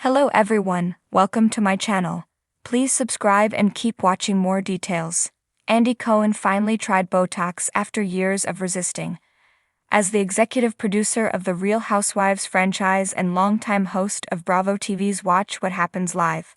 Hello everyone, welcome to my channel. Please subscribe and keep watching more details. Andy Cohen finally tried Botox after years of resisting. As the executive producer of the Real Housewives franchise and longtime host of Bravo TV's Watch What Happens Live,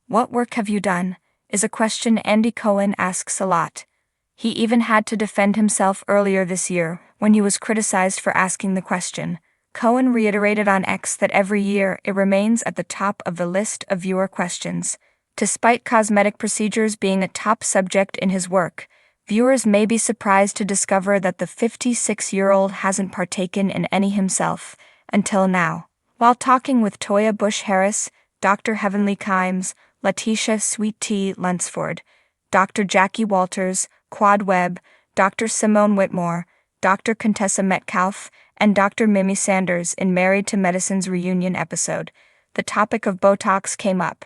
"What work have you done?" is a question Andy Cohen asks a lot. He even had to defend himself earlier this year when he was criticized for asking the question. Cohen reiterated on X that every year it remains at the top of the list of viewer questions. Despite cosmetic procedures being a top subject in his work, viewers may be surprised to discover that the 56-year-old hasn't partaken in any himself, until now. While talking with Toya Bush-Harris, Dr. Heavenly Kimes, Letitia Sweet Tea Lunsford, Dr. Jackie Walters, Quad Webb, Dr. Simone Whitmore, Dr. Contessa Metcalf, and Dr. Mimi Sanders in Married to Medicine's reunion episode, the topic of Botox came up.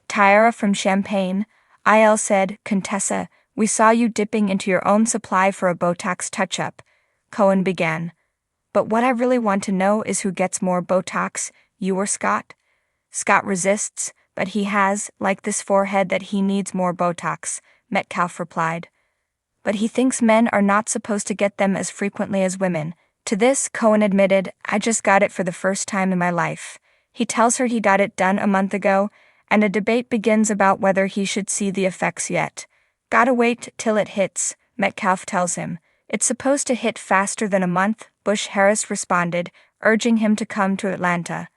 Tyra from Champaign, IL said, "Contessa, we saw you dipping into your own supply for a Botox touch-up." Cohen began. "But what I really want to know is who gets more Botox, you or Scott?" "Scott resists, but he has, like this forehead, that he needs more Botox," Metcalf replied. "But he thinks men are not supposed to get them as frequently as women." To this, Cohen admitted, "I just got it for the first time in my life." He tells her he got it done a month ago, and a debate begins about whether he should see the effects yet. "Gotta wait till it hits," Metcalf tells him. "It's supposed to hit faster than a month," Bush-Harris responded, urging him to come to Atlanta.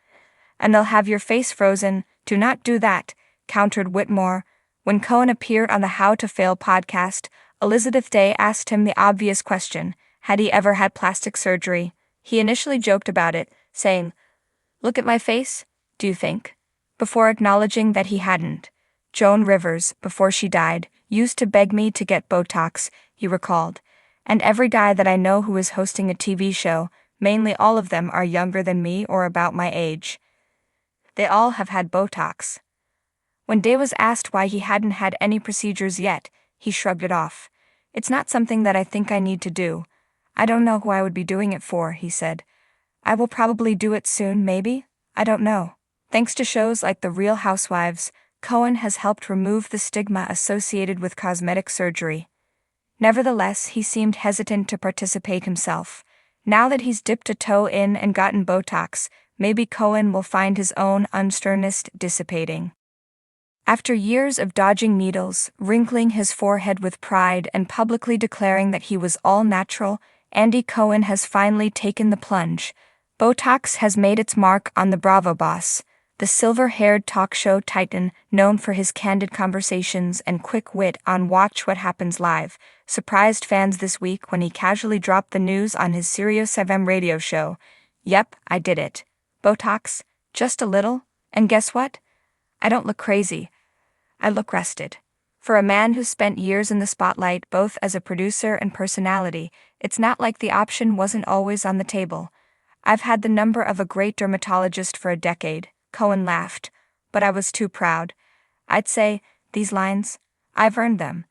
"And they'll have your face frozen. Do not do that," countered Whitmore. When Cohen appeared on the How to Fail podcast, Elizabeth Day asked him the obvious question: had he ever had plastic surgery? He initially joked about it, saying, "Look at my face, do you think?" before acknowledging that he hadn't. "Joan Rivers, before she died, used to beg me to get Botox," he recalled. "And every guy that I know who is hosting a TV show, mainly all of them are younger than me or about my age. They all have had Botox." When Day was asked why he hadn't had any procedures yet, he shrugged it off. "It's not something that I think I need to do. I don't know who I would be doing it for," he said. "I will probably do it soon, maybe? I don't know." Thanks to shows like The Real Housewives, Cohen has helped remove the stigma associated with cosmetic surgery. Nevertheless, he seemed hesitant to participate himself. Now that he's dipped a toe in and gotten Botox, maybe Cohen will find his own unsternness dissipating. After years of dodging needles, wrinkling his forehead with pride, and publicly declaring that he was all natural, Andy Cohen has finally taken the plunge. Botox has made its mark on the Bravo boss. The silver-haired talk show titan, known for his candid conversations and quick wit on Watch What Happens Live, surprised fans this week when he casually dropped the news on his Sirius XM radio show. "Yep, I did it. Botox, just a little, and guess what? I don't look crazy. I look rested." For a man who spent years in the spotlight both as a producer and personality, it's not like the option wasn't always on the table. "I've had the number of a great dermatologist for a decade," Cohen laughed, "but I was too proud. I'd say, these lines, I've earned them.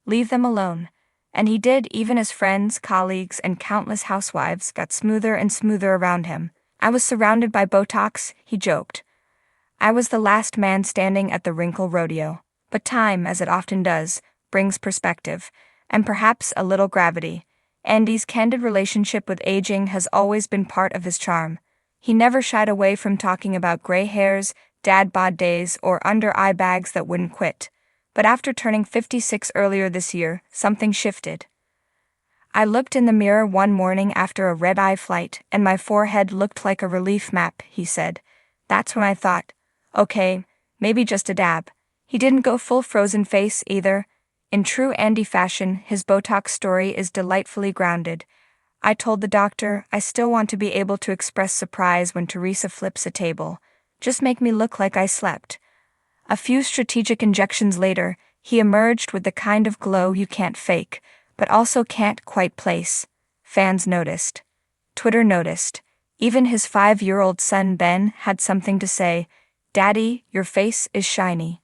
Leave them alone." And he did, even as friends, colleagues, and countless housewives got smoother and smoother around him. "I was surrounded by Botox," he joked. "I was the last man standing at the wrinkle rodeo." But time, as it often does, brings perspective, and perhaps a little gravity. Andy's candid relationship with aging has always been part of his charm. He never shied away from talking about gray hairs, dad bod days, or under-eye bags that wouldn't quit. But after turning 56 earlier this year, something shifted. "I looked in the mirror one morning after a red-eye flight, and my forehead looked like a relief map," he said. "That's when I thought, okay, maybe just a dab." He didn't go full frozen face either. In true Andy fashion, his Botox story is delightfully grounded. "I told the doctor I still want to be able to express surprise when Teresa flips a table. Just make me look like I slept." A few strategic injections later, he emerged with the kind of glow you can't fake, but also can't quite place. Fans noticed. Twitter noticed. Even his 5-year-old son Ben had something to say. "Daddy, your face is shiny."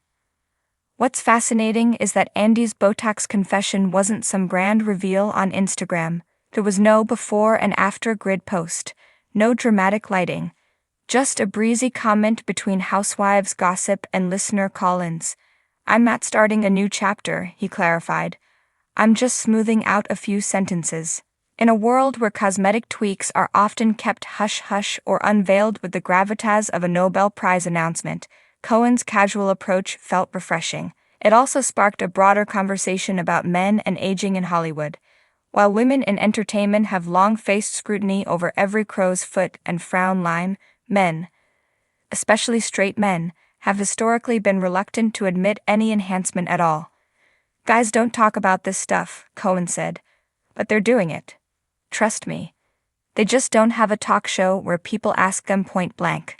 What's fascinating is that Andy's Botox confession wasn't some grand reveal on Instagram. There was no before and after grid post, no dramatic lighting, Just a breezy comment between Housewives gossip and listener call-ins. "I'm not starting a new chapter," he clarified. "I'm just smoothing out a few sentences." In a world where cosmetic tweaks are often kept hush-hush or unveiled with the gravitas of a Nobel Prize announcement, Cohen's casual approach felt refreshing. It also sparked a broader conversation about men and aging in Hollywood. While women in entertainment have long faced scrutiny over every crow's foot and frown line, men, especially straight men, have historically been reluctant to admit any enhancement at all. "Guys don't talk about this stuff," Cohen said, "but they're doing it. Trust me. They just don't have a talk show where people ask them point blank."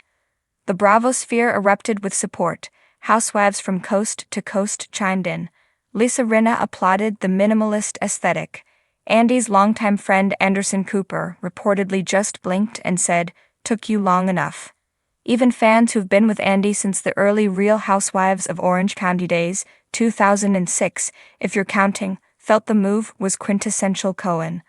The Bravo sphere erupted with support. Housewives from coast to coast chimed in. Lisa Rinna applauded the minimalist aesthetic. Andy's longtime friend Anderson Cooper reportedly just blinked and said, "Took you long enough." Even fans who've been with Andy since the early Real Housewives of Orange County days, 2006, if you're counting, felt the move was quintessential Cohen.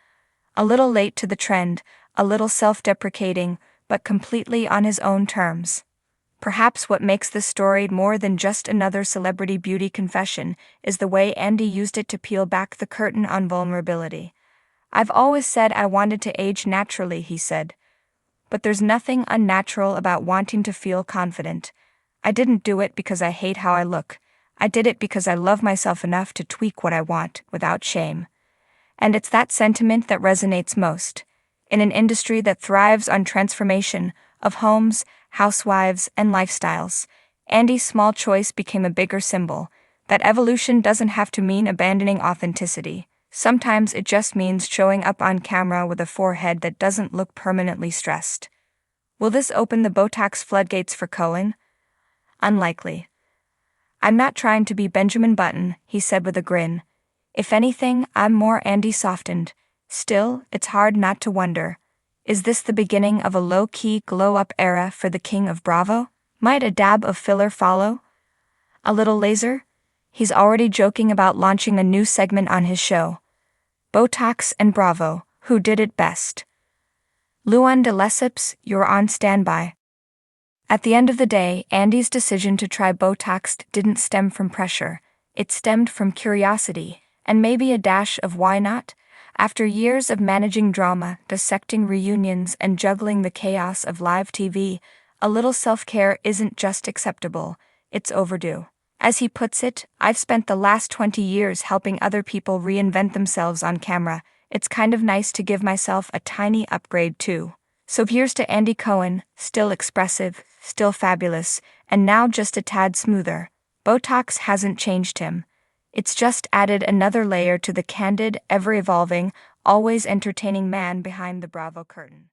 A little late to the trend, a little self-deprecating, but completely on his own terms. Perhaps what makes this story more than just another celebrity beauty confession is the way Andy used it to peel back the curtain on vulnerability. "I've always said I wanted to age naturally," he said. "But there's nothing unnatural about wanting to feel confident. I didn't do it because I hate how I look. I did it because I love myself enough to tweak what I want, without shame." And it's that sentiment that resonates most. In an industry that thrives on transformation of homes, housewives, and lifestyles, Andy's small choice became a bigger symbol. That evolution doesn't have to mean abandoning authenticity. Sometimes it just means showing up on camera with a forehead that doesn't look permanently stressed. Will this open the Botox floodgates for Cohen? Unlikely. "I'm not trying to be Benjamin Button," he said with a grin. "If anything, I'm more Andy softened." Still, it's hard not to wonder, is this the beginning of a low-key glow-up era for the king of Bravo? Might a dab of filler follow? A little laser? He's already joking about launching a new segment on his show. Botox and Bravo, who did it best? Luan de Lesseps, you're on standby. At the end of the day, Andy's decision to try Botox didn't stem from pressure. It stemmed from curiosity, and maybe a dash of why not? After years of managing drama, dissecting reunions, and juggling the chaos of live TV, a little self-care isn't just acceptable, it's overdue. As he puts it, "I've spent the last 20 years helping other people reinvent themselves on camera. It's kind of nice to give myself a tiny upgrade too." So here's to Andy Cohen, still expressive, still fabulous, and now just a tad smoother. Botox hasn't changed him. It's just added another layer to the candid, ever-evolving, always entertaining man behind the Bravo curtain.